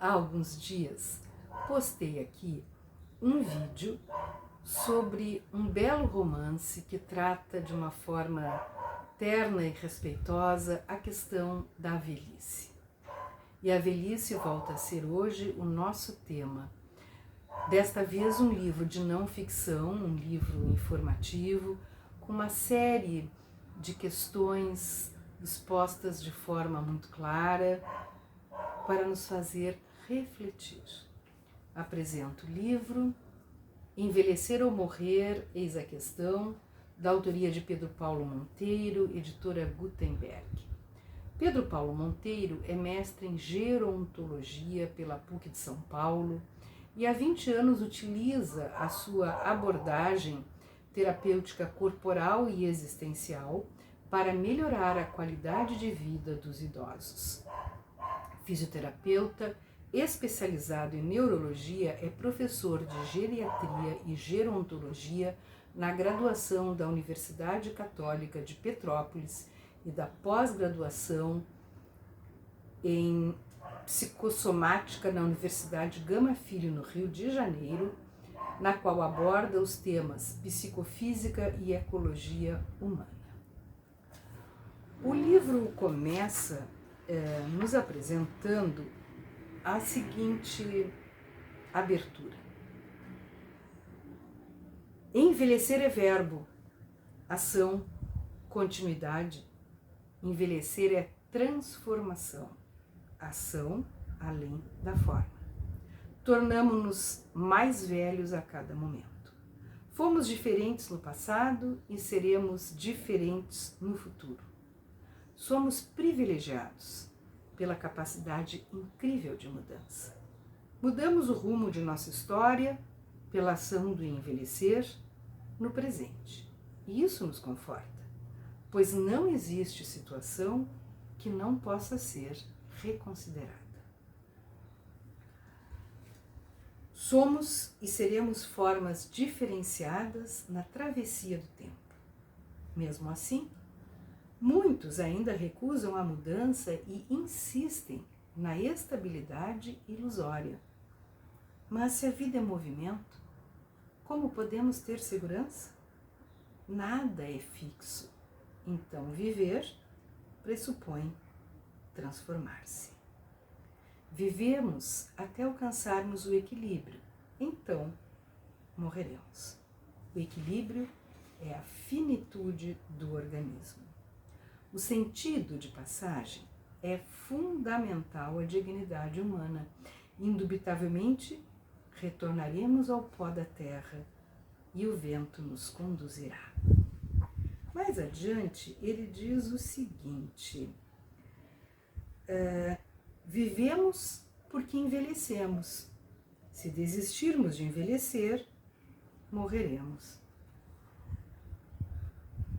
Há alguns dias postei aqui um vídeo sobre um belo romance que trata de uma forma terna e respeitosa a questão da velhice. E a velhice volta a ser hoje o nosso tema. Desta vez um livro de não ficção, um livro informativo, com uma série de questões expostas de forma muito clara para nos fazer refletir. Apresento o livro Envelhecer ou Morrer, eis a questão, da autoria de Pedro Paulo Monteiro, editora Gutenberg. Pedro Paulo Monteiro é mestre em gerontologia pela PUC de São Paulo e há 20 anos utiliza a sua abordagem terapêutica corporal e existencial para melhorar a qualidade de vida dos idosos. Fisioterapeuta especializado em neurologia, é professor de geriatria e gerontologia na graduação da Universidade Católica de Petrópolis e da pós-graduação em psicossomática na Universidade Gama Filho, no Rio de Janeiro, na qual aborda os temas psicofísica e ecologia humana. O livro começa nos apresentando a seguinte abertura. Envelhecer é verbo, ação, continuidade. Envelhecer é transformação, ação além da forma. Tornamo-nos mais velhos a cada momento. Fomos diferentes no passado e seremos diferentes no futuro. Somos privilegiados pela capacidade incrível de mudança. Mudamos o rumo de nossa história pela ação do envelhecer no presente. E isso nos conforta, pois não existe situação que não possa ser reconsiderada. Somos e seremos formas diferenciadas na travessia do tempo. Mesmo assim, muitos ainda recusam a mudança e insistem na estabilidade ilusória. Mas se a vida é movimento, como podemos ter segurança? Nada é fixo. Então, viver pressupõe transformar-se. Vivemos até alcançarmos o equilíbrio. Então, morreremos. O equilíbrio é a finitude do organismo. O sentido de passagem é fundamental à dignidade humana. Indubitavelmente, retornaremos ao pó da terra e o vento nos conduzirá. Mais adiante, ele diz o seguinte: vivemos porque envelhecemos. Se desistirmos de envelhecer, morreremos.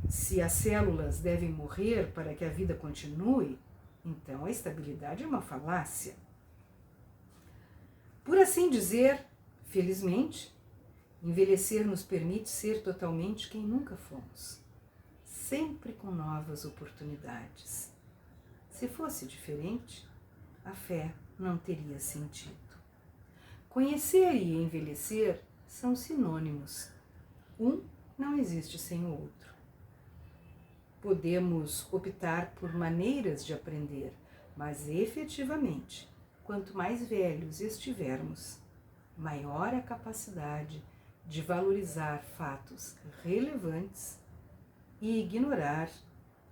Se as células devem morrer para que a vida continue, então a estabilidade é uma falácia. Por assim dizer, felizmente, envelhecer nos permite ser totalmente quem nunca fomos, sempre com novas oportunidades. Se fosse diferente, a fé não teria sentido. Conhecer e envelhecer são sinônimos. Um não existe sem o outro. Podemos optar por maneiras de aprender, mas efetivamente, quanto mais velhos estivermos, maior a capacidade de valorizar fatos relevantes e ignorar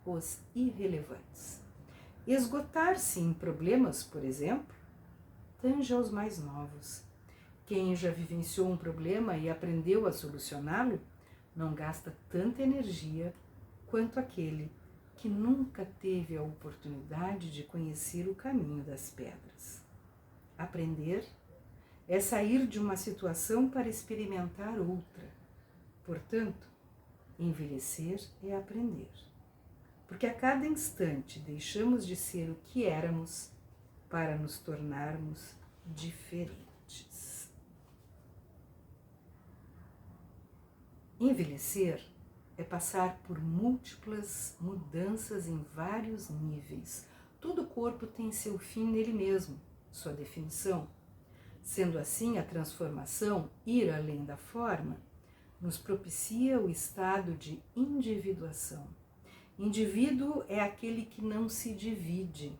os irrelevantes. Esgotar-se em problemas, por exemplo, tange aos mais novos. Quem já vivenciou um problema e aprendeu a solucioná-lo, não gasta tanta energia quanto aquele que nunca teve a oportunidade de conhecer o caminho das pedras. Aprender é sair de uma situação para experimentar outra. Portanto, envelhecer é aprender. Porque a cada instante deixamos de ser o que éramos para nos tornarmos diferentes. Envelhecer é passar por múltiplas mudanças em vários níveis. Todo corpo tem seu fim nele mesmo. sua definição. Sendo assim, a transformação, ir além da forma, nos propicia o estado de individuação. Indivíduo é aquele que não se divide,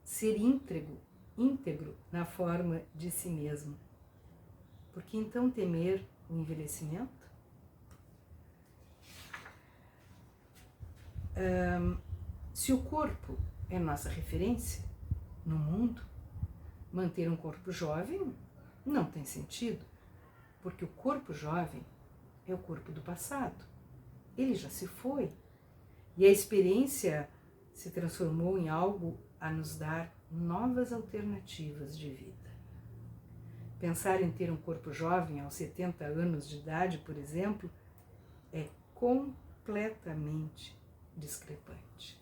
ser íntegro na forma de si mesmo. Por que então temer o envelhecimento? Se o corpo é nossa referência no mundo, manter um corpo jovem não tem sentido, porque o corpo jovem é o corpo do passado. Ele já se foi. E a experiência se transformou em algo a nos dar novas alternativas de vida. Pensar em ter um corpo jovem aos 70 anos de idade, por exemplo, é completamente discrepante.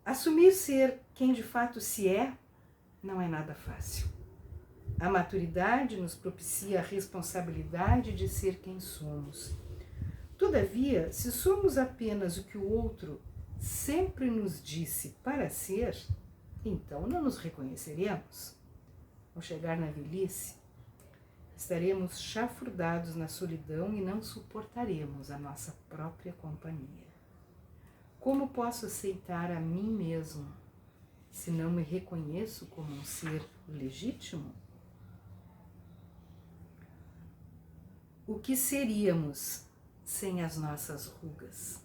Assumir ser quem de fato se é não é nada fácil. A maturidade nos propicia a responsabilidade de ser quem somos. Todavia, se somos apenas o que o outro sempre nos disse para ser, então não nos reconheceremos. Ao chegar na velhice, estaremos chafurdados na solidão e não suportaremos a nossa própria companhia. Como posso aceitar a mim mesmo se não me reconheço como um ser legítimo? O que seríamos sem as nossas rugas?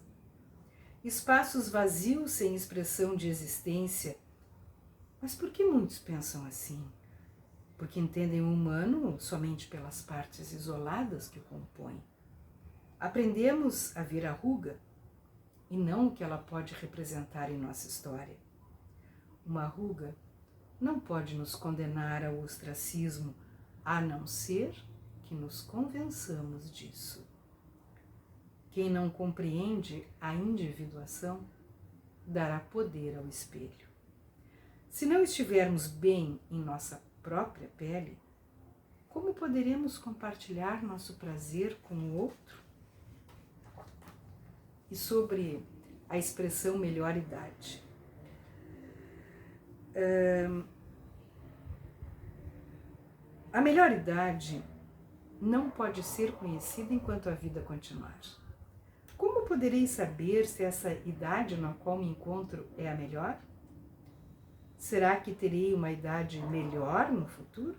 Espaços vazios sem expressão de existência. Mas por que muitos pensam assim? Porque entendem o humano somente pelas partes isoladas que o compõem. Aprendemos a ver a ruga e não o que ela pode representar em nossa história. Uma ruga não pode nos condenar ao ostracismo, a não ser que nos convençamos disso. Quem não compreende a individuação dará poder ao espelho. Se não estivermos bem em nossa própria pele, como poderemos compartilhar nosso prazer com o outro? E sobre a expressão melhor idade. A melhor idade não pode ser conhecida enquanto a vida continuar. Como poderei saber se essa idade na qual me encontro é a melhor? Será que terei uma idade melhor no futuro?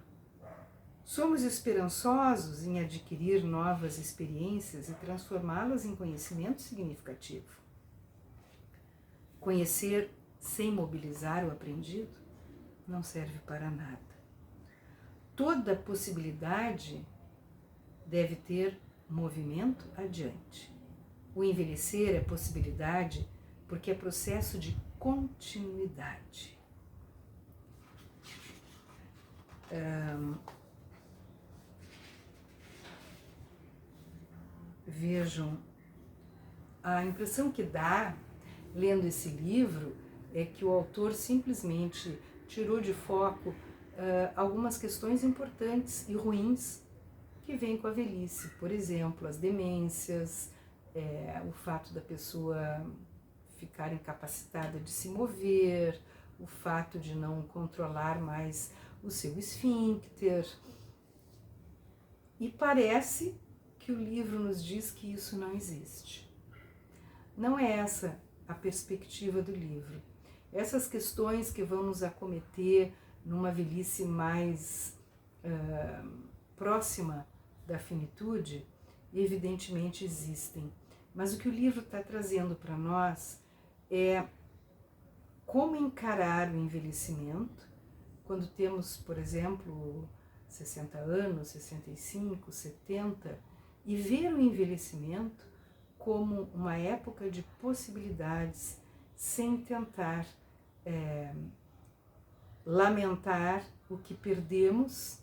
Somos esperançosos em adquirir novas experiências e transformá-las em conhecimento significativo. Conhecer sem mobilizar o aprendido não serve para nada. Toda possibilidade deve ter movimento adiante. O envelhecer é possibilidade porque é processo de continuidade. Vejam, a impressão que dá lendo esse livro é que o autor simplesmente tirou de foco algumas questões importantes e ruins que vêm com a velhice. Por exemplo, as demências, o fato da pessoa ficar incapacitada de se mover, o fato de não controlar mais o seu esfíncter. E parece que o livro nos diz que isso não existe. Não é essa a perspectiva do livro. Essas questões que vão nos acometer numa velhice mais próxima da finitude, evidentemente existem. Mas o que o livro está trazendo para nós é como encarar o envelhecimento quando temos, por exemplo, 60 anos, 65, 70, e ver o envelhecimento como uma época de possibilidades, sem tentar lamentar o que perdemos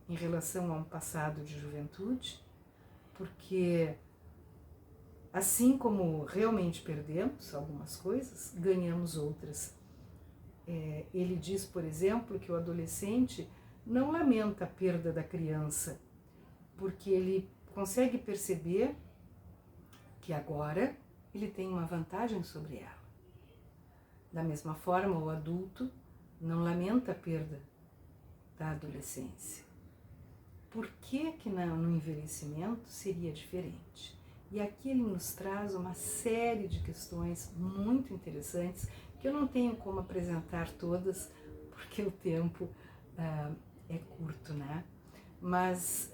em relação a um passado de juventude, porque assim como realmente perdemos algumas coisas, ganhamos outras. Ele diz, por exemplo, que o adolescente não lamenta a perda da criança, porque ele consegue perceber que agora ele tem uma vantagem sobre ela. Da mesma forma, o adulto não lamenta a perda da adolescência. Por que que no envelhecimento seria diferente? E aqui ele nos traz uma série de questões muito interessantes que eu não tenho como apresentar todas, porque o tempo é curto, né? Mas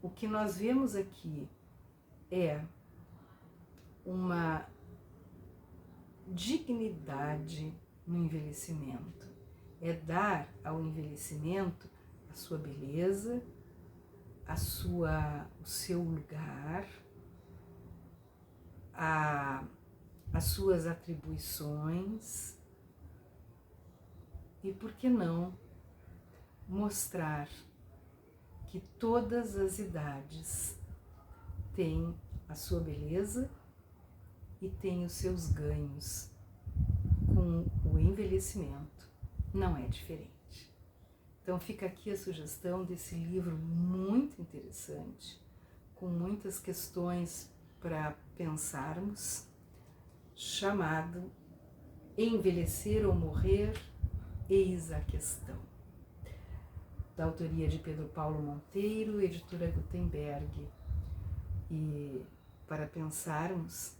o que nós vemos aqui é uma dignidade no envelhecimento. É dar ao envelhecimento a sua beleza, o seu lugar, as suas atribuições e, por que não, mostrar que todas as idades têm a sua beleza e têm os seus ganhos com o envelhecimento. Não é diferente. Então fica aqui a sugestão desse livro muito interessante, com muitas questões para pensarmos, chamado Envelhecer ou Morrer, eis a questão. Da autoria de Pedro Paulo Monteiro, editora Gutenberg. E para pensarmos,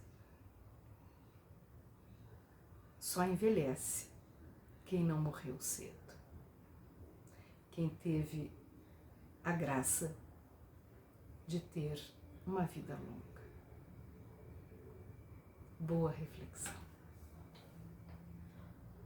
só envelhece quem não morreu cedo. Quem teve a graça de ter uma vida longa. Boa reflexão.